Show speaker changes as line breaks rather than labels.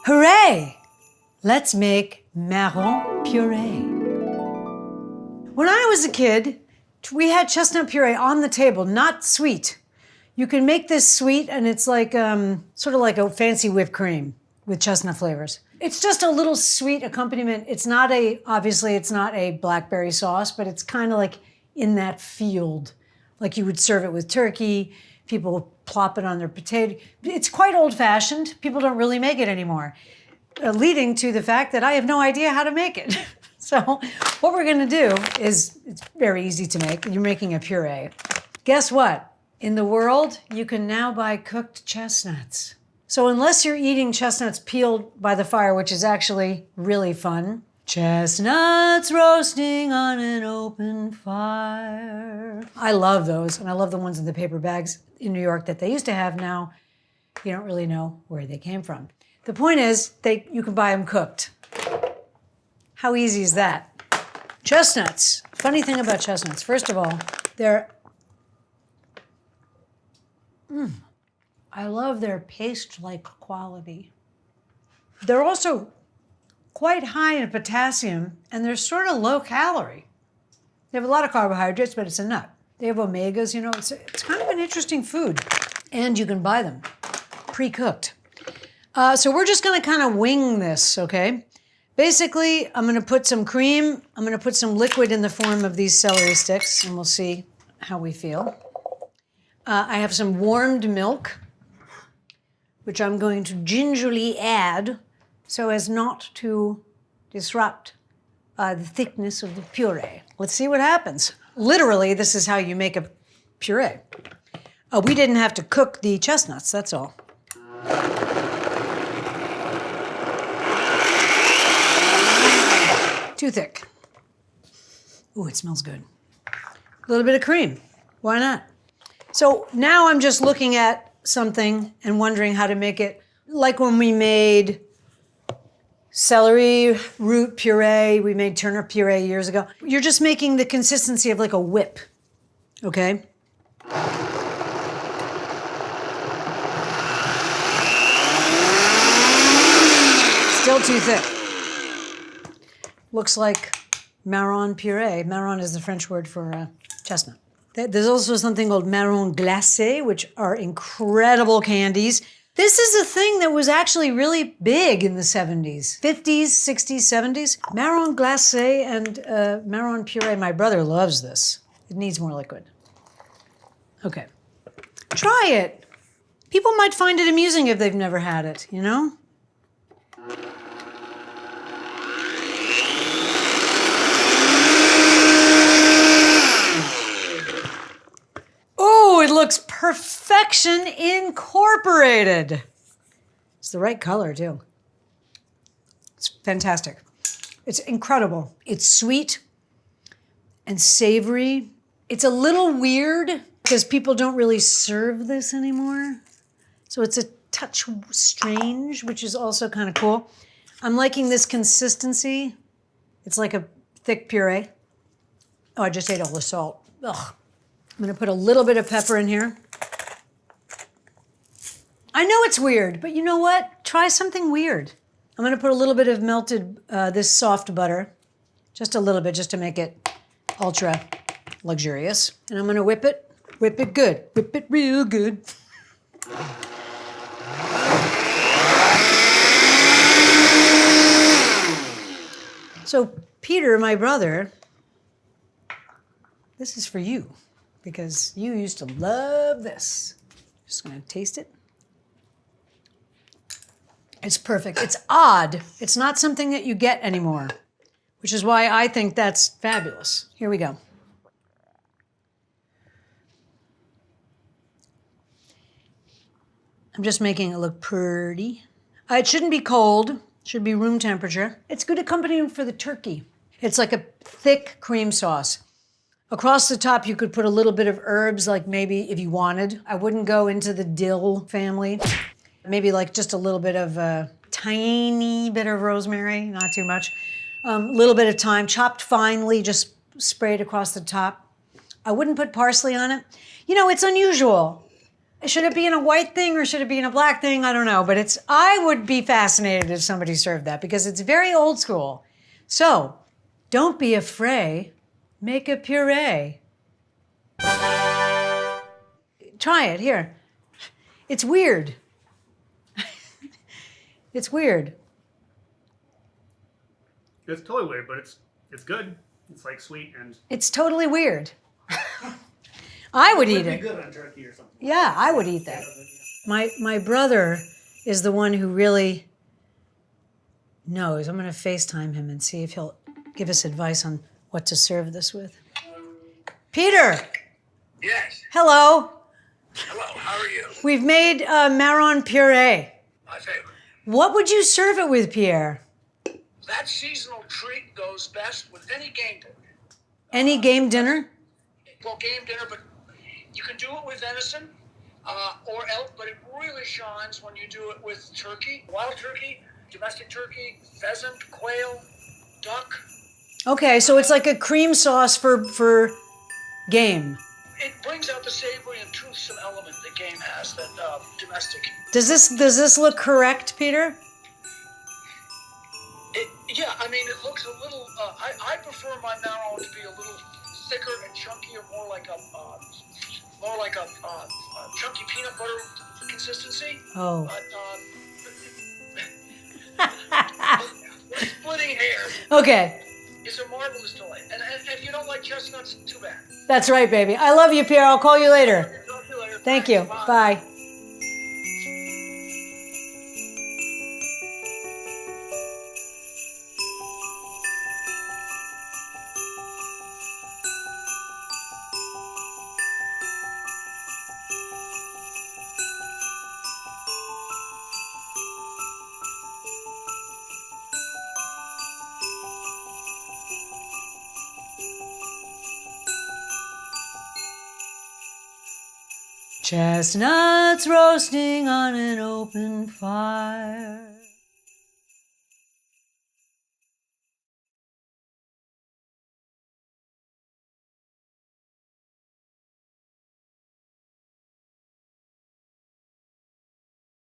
Hooray! Let's make marron puree. When I was a kid, we had chestnut puree on the table, not sweet. You can make this sweet and it's like, sort of like a fancy whipped cream with chestnut flavors. It's just a little sweet accompaniment. It's not obviously it's not a blackberry sauce, but it's kind of like in that field. Like you would serve it with turkey, people plop it on their potato. It's quite old fashioned. People don't really make it anymore. Leading to the fact that I have no idea how to make it. So what we're gonna do is, it's very easy to make. You're making a puree. Guess what? In the world, you can now buy cooked chestnuts. So unless you're eating chestnuts peeled by the fire, which is actually really fun, chestnuts roasting on an open fire. I love those, and I love the ones in the paper bags in New York that they used to have. Now, you don't really know where they came from. The point is, you can buy them cooked. How easy is that? Chestnuts. Funny thing about chestnuts, first of all, I love their paste-like quality. They're also quite high in potassium, and they're sort of low calorie. They have a lot of carbohydrates, but it's a nut. They have omegas, you know, it's kind of an interesting food. And you can buy them pre-cooked. So we're just gonna kind of wing this, okay? Basically, I'm gonna put some cream, I'm gonna put some liquid in the form of these celery sticks, and we'll see how we feel. I have some warmed milk, which I'm going to gingerly add so as not to disrupt the thickness of the puree. Let's see what happens. Literally, this is how you make a puree. We didn't have to cook the chestnuts, that's all. Too thick. Ooh, it smells good. A little bit of cream, why not? So now I'm just looking at something and wondering how to make it like when we made celery root puree, we made turnip puree years ago. You're just making the consistency of like a whip, okay? Still too thick. Looks like marron puree. Marron is the French word for chestnut. There's also something called marron glacé, which are incredible candies. This is a thing that was actually really big in the 70s, 50s, 60s, 70s. Marron glacé and marron puree. My brother loves this. It needs more liquid. Okay, try it. People might find it amusing if they've never had it, you know? It looks perfection incorporated. It's the right color too. It's fantastic. It's incredible. It's sweet and savory. It's a little weird because people don't really serve this anymore. So it's a touch strange, which is also kind of cool. I'm liking this consistency. It's like a thick puree. Oh, I just ate all the salt. Ugh. I'm gonna put a little bit of pepper in here. I know it's weird, but you know what? Try something weird. I'm gonna put a little bit of melted, this soft butter, just a little bit, just to make it ultra luxurious. And I'm gonna whip it good, whip it real good. So Peter, my brother, this is for you, because you used to love this. Just gonna taste it. It's perfect. It's odd. It's not something that you get anymore, which is why I think that's fabulous. Here we go. I'm just making it look pretty. It shouldn't be cold. It should be room temperature. It's good accompaniment for the turkey. It's like a thick cream sauce. Across the top, you could put a little bit of herbs, like maybe if you wanted. I wouldn't go into the dill family. Maybe like just a little bit of a tiny bit of rosemary, not too much. A little bit of thyme, chopped finely, just sprayed across the top. I wouldn't put parsley on it. You know, it's unusual. Should it be in a white thing or should it be in a black thing? I don't know, but I would be fascinated if somebody served that because it's very old school. So, don't be afraid, make a puree. Try it, here. It's weird. It's weird.
It's totally weird, but it's good. It's like sweet and...
It's totally weird. I would eat it.
Good on turkey or something.
Yeah, I would eat that. My brother is the one who really knows. I'm going to FaceTime him and see if he'll give us advice on what to serve this with. Peter.
Yes.
Hello.
Hello, how are you?
We've made marron puree.
My favorite.
What would you serve it with, Pierre?
That seasonal treat goes best with any game dinner.
Any game dinner?
Well, game dinner, but you can do it with venison or elk, but it really shines when you do it with turkey. Wild turkey, domestic turkey, pheasant, quail, duck.
Okay, so it's like a cream sauce for game.
It brings out the savory and toothsome element that game has, that domestic.
Does this look correct, Peter?
Yeah, I mean, it looks a little. I prefer my marrow to be a little thicker and chunkier, more like a chunky peanut butter consistency.
Oh.
But we're splitting hairs.
Okay.
It's a marvelous delight, and if you don't like chestnuts, too bad.
That's right, baby. I love you, Pierre. I'll call you later.
Talk to you later.
Thank
Thanks.
you. Bye. Chestnuts roasting on an open fire.